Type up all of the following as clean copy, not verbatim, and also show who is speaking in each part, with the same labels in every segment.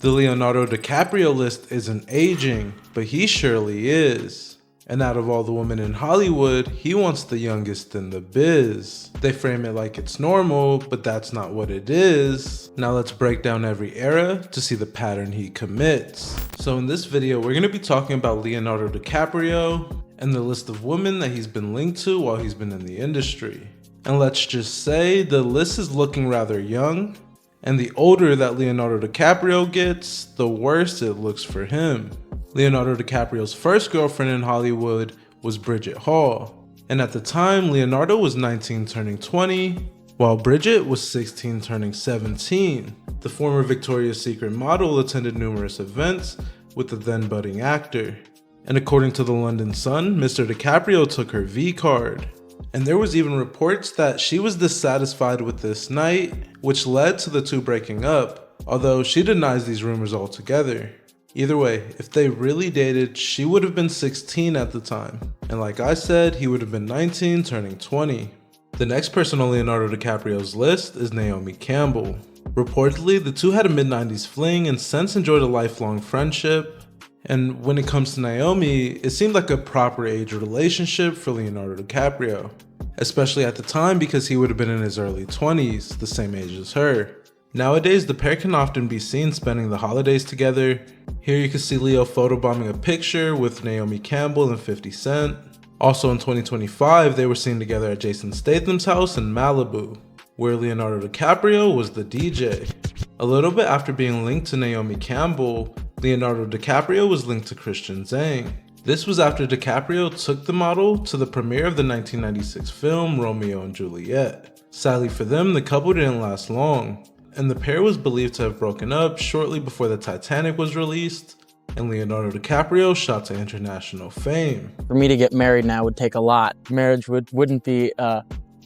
Speaker 1: The Leonardo DiCaprio list isn't aging, but he surely is. And out of all the women in Hollywood, he wants the youngest in the biz. They frame it like it's normal, but that's not what it is. Now let's break down every era to see the pattern he commits. So in this video, we're going to be talking about Leonardo DiCaprio and the list of women that he's been linked to while he's been in the industry. And let's just say the list is looking rather young, and the older that Leonardo DiCaprio gets, the worse it looks for him. Leonardo DiCaprio's first girlfriend in Hollywood was Bridget Hall, and at the time Leonardo was 19 turning 20, while Bridget was 16 turning 17. The former Victoria's Secret model attended numerous events with the then budding actor, and according to the London Sun, Mr. DiCaprio took her V card. And there was even reports that she was dissatisfied with this night, which led to the two breaking up, although she denies these rumors altogether. Either way, if they really dated, she would have been 16 at the time, and like I said, he would have been 19 turning 20. The next person on Leonardo DiCaprio's list is Naomi Campbell. Reportedly, the two had a mid-90s fling and since enjoyed a lifelong friendship. And when it comes to Naomi, it seemed like a proper age relationship for Leonardo DiCaprio, especially at the time because he would have been in his early 20s, the same age as her. Nowadays, the pair can often be seen spending the holidays together. Here you can see Leo photobombing a picture with Naomi Campbell and 50 Cent. Also in 2025, they were seen together at Jason Statham's house in Malibu, where Leonardo DiCaprio was the DJ. A little bit after being linked to Naomi Campbell, Leonardo DiCaprio was linked to Kristen Zang. This was after DiCaprio took the model to the premiere of the 1996 film Romeo and Juliet. Sadly for them, the couple didn't last long, and the pair was believed to have broken up shortly before the Titanic was released, and Leonardo DiCaprio shot to international fame.
Speaker 2: For me to get married now would take a lot. Marriage wouldn't be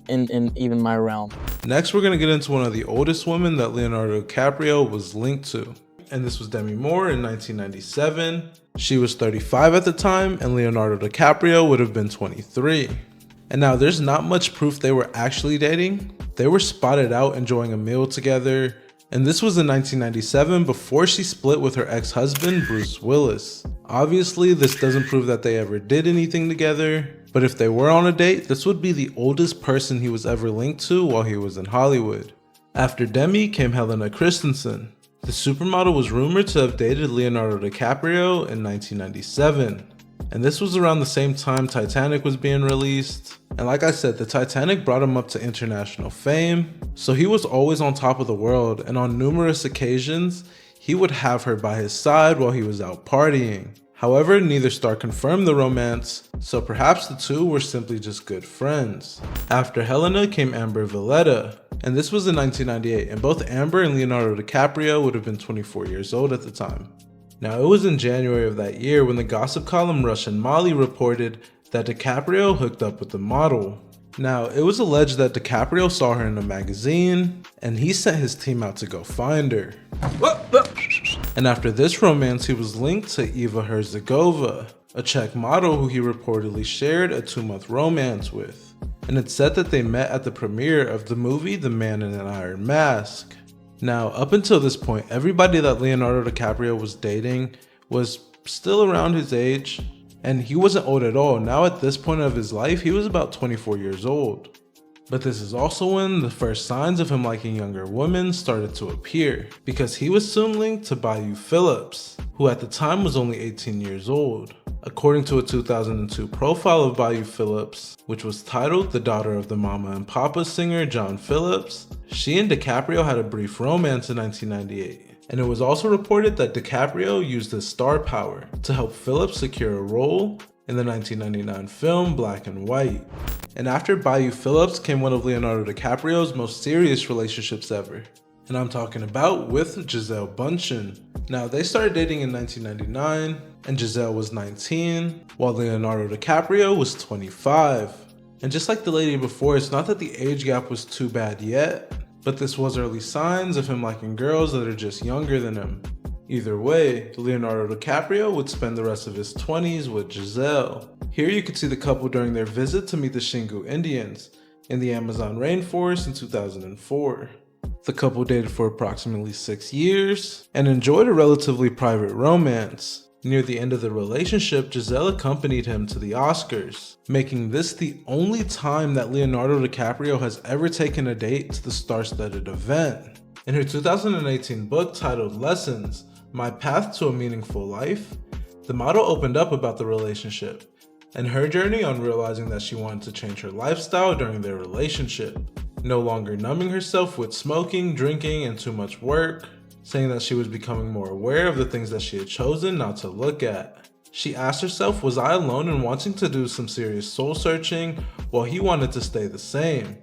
Speaker 2: in even my realm.
Speaker 1: Next, we're going to get into one of the oldest women that Leonardo DiCaprio was linked to, and this was Demi Moore in 1997. She was 35 at the time, and Leonardo DiCaprio would have been 23. And now there's not much proof they were actually dating. They were spotted out enjoying a meal together, and this was in 1997 before she split with her ex-husband Bruce Willis. Obviously, this doesn't prove that they ever did anything together, but if they were on a date, this would be the oldest person he was ever linked to while he was in Hollywood. After Demi came Helena Christensen. The supermodel was rumored to have dated Leonardo DiCaprio in 1997. And this was around the same time Titanic was being released. And like I said, the Titanic brought him up to international fame, so he was always on top of the world, and on numerous occasions, he would have her by his side while he was out partying. However, neither star confirmed the romance, so perhaps the two were simply just good friends. After Helena came Amber Valletta, and this was in 1998, and both Amber and Leonardo DiCaprio would have been 24 years old at the time. Now, it was in January of that year when the gossip column Russian Molly reported that DiCaprio hooked up with the model. Now, it was alleged that DiCaprio saw her in a magazine, and he sent his team out to go find her. And after this romance, he was linked to Eva Herzigova, a Czech model who he reportedly shared a 2-month romance with. And it's said that they met at the premiere of the movie The Man in an Iron Mask. Now, up until this point, everybody that Leonardo DiCaprio was dating was still around his age, and he wasn't old at all. Now at this point of his life, he was about 24 years old. But this is also when the first signs of him liking younger women started to appear, because he was soon linked to Bijou Phillips, who at the time was only 18 years old. According to a 2002 profile of Bijou Phillips, which was titled The Daughter of the Mama and Papa singer John Phillips, she and DiCaprio had a brief romance in 1998. And it was also reported that DiCaprio used his star power to help Phillips secure a role in the 1999 film Black and White. And after Bijou Phillips came one of Leonardo DiCaprio's most serious relationships ever. And I'm talking about with Gisele Bündchen. Now, they started dating in 1999, and Gisele was 19, while Leonardo DiCaprio was 25. And just like the lady before, it's not that the age gap was too bad yet, but this was early signs of him liking girls that are just younger than him. Either way, Leonardo DiCaprio would spend the rest of his 20s with Gisele. Here you could see the couple during their visit to meet the Xingu Indians in the Amazon rainforest in 2004. The couple dated for approximately 6 years and enjoyed a relatively private romance. Near the end of the relationship, Gisele accompanied him to the Oscars, making this the only time that Leonardo DiCaprio has ever taken a date to the star-studded event. In her 2018 book titled Lessons: My Path to a Meaningful Life, the model opened up about the relationship and her journey on realizing that she wanted to change her lifestyle during their relationship, no longer numbing herself with smoking, drinking, and too much work, saying that she was becoming more aware of the things that she had chosen not to look at. She asked herself, was I alone in wanting to do some serious soul searching while he wanted to stay the same?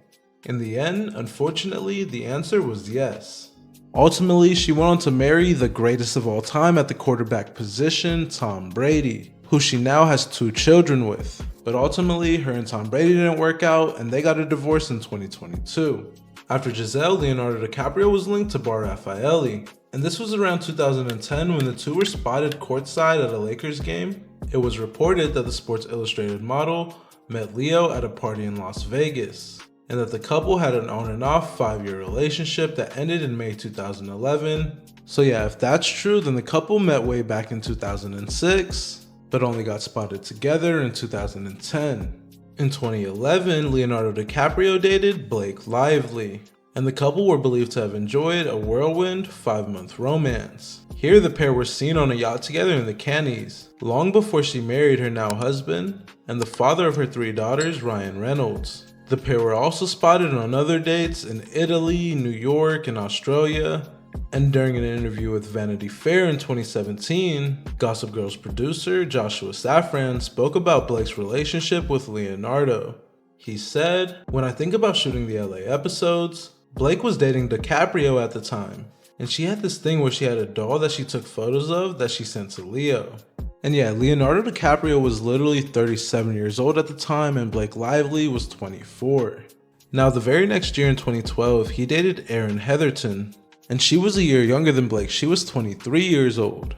Speaker 1: In the end, unfortunately, the answer was yes. Ultimately, she went on to marry the greatest of all time at the quarterback position, Tom Brady, who she now has 2 children with. But ultimately, her and Tom Brady didn't work out and they got a divorce in 2022. After Gisele, Leonardo DiCaprio was linked to bar Refaeli, and this was around 2010 when the two were spotted courtside at a Lakers game. It was reported that the Sports Illustrated model met Leo at a party in Las Vegas, and that the couple had an on and off 5-year relationship that ended in May 2011. So yeah, if that's true, then the couple met way back in 2006, but only got spotted together in 2010. In 2011, Leonardo DiCaprio dated Blake Lively, and the couple were believed to have enjoyed a whirlwind 5-month romance. Here the pair were seen on a yacht together in the Cannies, long before she married her now husband and the father of her 3 daughters, Ryan Reynolds. The pair were also spotted on other dates in Italy, New York, and Australia. And during an interview with Vanity Fair in 2017, Gossip Girl's producer Joshua Safran spoke about Blake's relationship with Leonardo. He said, "When I think about shooting the LA episodes, Blake was dating DiCaprio at the time, and she had this thing where she had a doll that she took photos of that she sent to Leo." And yeah, Leonardo DiCaprio was literally 37 years old at the time and Blake Lively was 24. Now the very next year in 2012, he dated Erin Heatherton, and she was a year younger than Blake. She was 23 years old.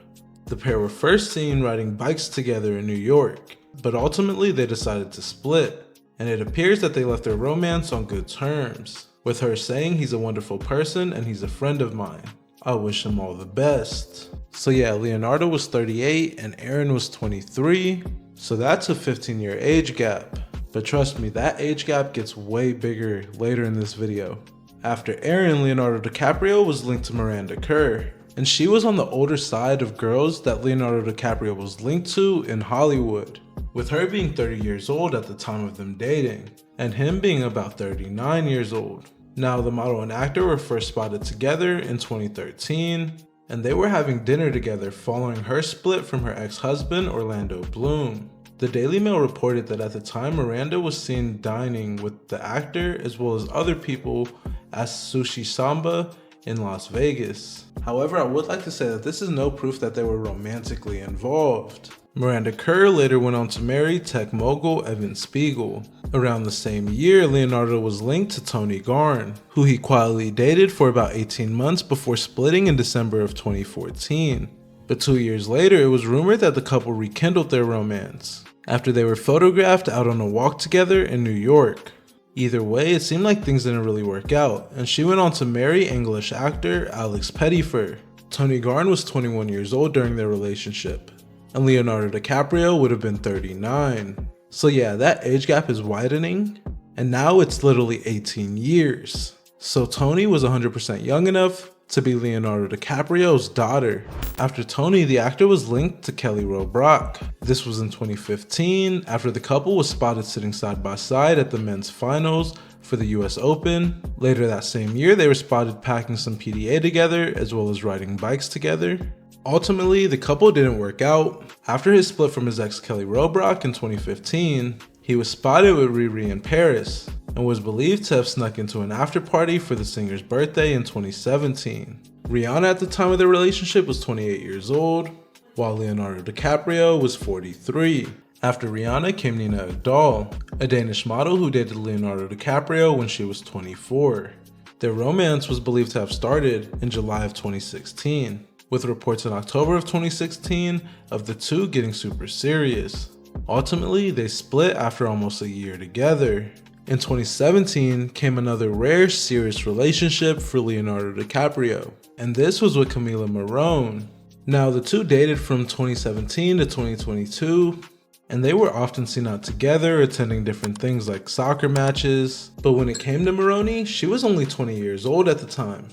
Speaker 1: The pair were first seen riding bikes together in New York, but ultimately they decided to split, and it appears that they left their romance on good terms, with her saying he's a wonderful person and he's a friend of mine. I wish him all the best. So yeah, Leonardo was 38 and Erin was 23, so that's a 15-year age gap. But trust me, that age gap gets way bigger later in this video. After Erin, Leonardo DiCaprio was linked to Miranda Kerr, and she was on the older side of girls that Leonardo DiCaprio was linked to in Hollywood, with her being 30 years old at the time of them dating, and him being about 39 years old. Now, the model and actor were first spotted together in 2013, and they were having dinner together following her split from her ex-husband Orlando Bloom. The Daily Mail reported that at the time Miranda was seen dining with the actor as well as other people at Sushi Samba in Las Vegas. However, I would like to say that this is no proof that they were romantically involved. Miranda Kerr later went on to marry tech mogul Evan Spiegel. Around the same year, Leonardo was linked to Tony Garn, who he quietly dated for about 18 months before splitting in December of 2014. But 2 years later, it was rumored that the couple rekindled their romance after they were photographed out on a walk together in New York. Either way, it seemed like things didn't really work out, and she went on to marry English actor Alex Pettyfer. Tony Garn was 21 years old during their relationship, and Leonardo DiCaprio would have been 39. So yeah, that age gap is widening, and now it's literally 18 years. So Tony was 100% young enough to be Leonardo DiCaprio's daughter. After Tony, the actor was linked to Kelly Roe Brock. This was in 2015, after the couple was spotted sitting side by side at the men's finals for the US Open. Later that same year, they were spotted packing some PDA together, as well as riding bikes together. Ultimately, the couple didn't work out. After his split from his ex Kelly Roe Brock in 2015, he was spotted with Riri in Paris, and was believed to have snuck into an after party for the singer's birthday in 2017. Rihanna at the time of their relationship was 28 years old, while Leonardo DiCaprio was 43. After Rihanna came Nina Agdal, a Danish model who dated Leonardo DiCaprio when she was 24. Their romance was believed to have started in July of 2016, with reports in October of 2016 of the two getting super serious. Ultimately, they split after almost a year together. In 2017 came another rare serious relationship for Leonardo DiCaprio, and this was with Camila Morrone. Now the two dated from 2017 to 2022, and they were often seen out together attending different things like soccer matches, but when it came to Morrone, she was only 20 years old at the time.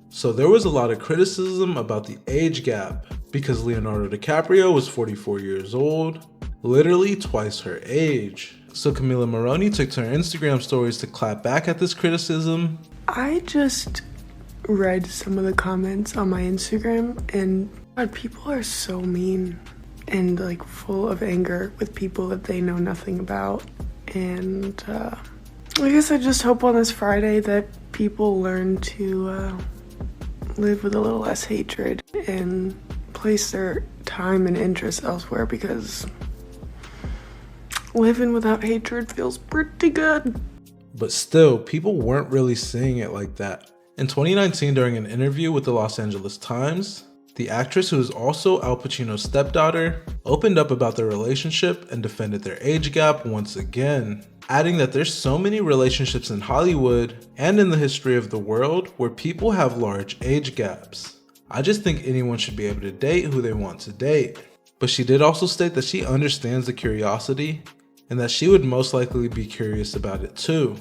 Speaker 1: So there was a lot of criticism about the age gap, because Leonardo DiCaprio was 44 years old, literally twice her age. So Camila Morrone took to her Instagram stories to clap back at this criticism.
Speaker 3: I just read some of the comments on my Instagram, and God, people are so mean and like full of anger with people that they know nothing about. And I guess I just hope on this Friday that people learn to live with a little less hatred and place their time and interest elsewhere, because living without hatred feels pretty good.
Speaker 1: But still, people weren't really seeing it like that. In 2019, during an interview with the Los Angeles Times, the actress, who is also Al Pacino's stepdaughter, opened up about their relationship and defended their age gap once again, adding that there's so many relationships in Hollywood and in the history of the world where people have large age gaps. I just think anyone should be able to date who they want to date. But she did also state that she understands the curiosity and that she would most likely be curious about it too.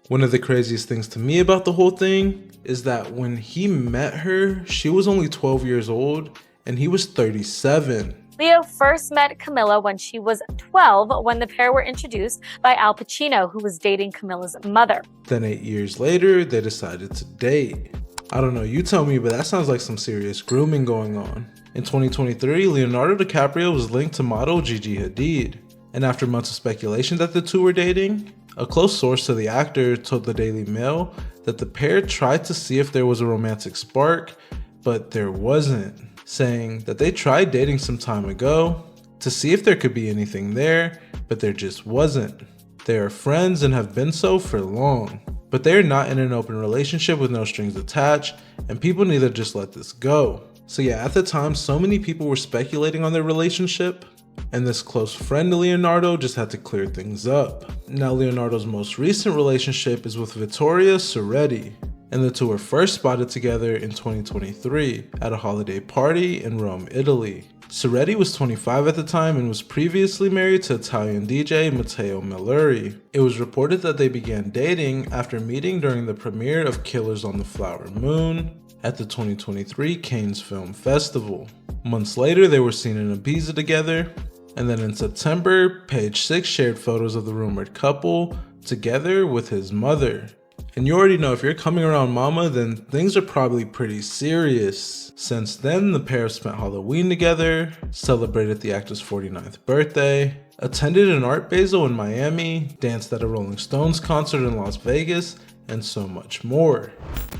Speaker 1: One of the craziest things to me about the whole thing is that when he met her, she was only 12 years old and he was 37.
Speaker 4: Leo first met Camila when she was 12, when the pair were introduced by Al Pacino, who was dating Camila's mother.
Speaker 1: Then 8 years later, they decided to date. I don't know, you tell me, but that sounds like some serious grooming going on. In 2023, Leonardo DiCaprio was linked to model Gigi Hadid. And after months of speculation that the two were dating, a close source to the actor told the Daily Mail that the pair tried to see if there was a romantic spark, but there wasn't, saying that they tried dating some time ago to see if there could be anything there, but there just wasn't. They are friends and have been so for long, but they are not in an open relationship with no strings attached, and people need to just let this go. So yeah, at the time, so many people were speculating on their relationship, and this close friend to Leonardo just had to clear things up. Now Leonardo's most recent relationship is with Vittoria Soretti, and the two were first spotted together in 2023 at a holiday party in Rome, Italy. Soretti was 25 at the time and was previously married to Italian DJ Matteo Melluri. It was reported that they began dating after meeting during the premiere of Killers on the Flower Moon at the 2023 Cannes Film Festival. Months later, they were seen in Ibiza together, and then in September, Page 6 shared photos of the rumored couple together with his mother. And you already know, if you're coming around mama, then things are probably pretty serious. Since then, the pair have spent Halloween together, celebrated the actor's 49th birthday, attended an art basel in Miami, danced at a Rolling Stones concert in Las Vegas, and so much more.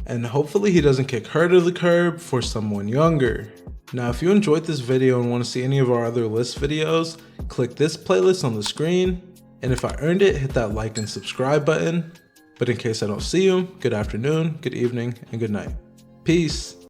Speaker 1: And hopefully he doesn't kick her to the curb for someone younger. Now, if you enjoyed this video and want to see any of our other list videos, click this playlist on the screen. And if I earned it, hit that like and subscribe button. But in case I don't see you, good afternoon, good evening, and good night. Peace.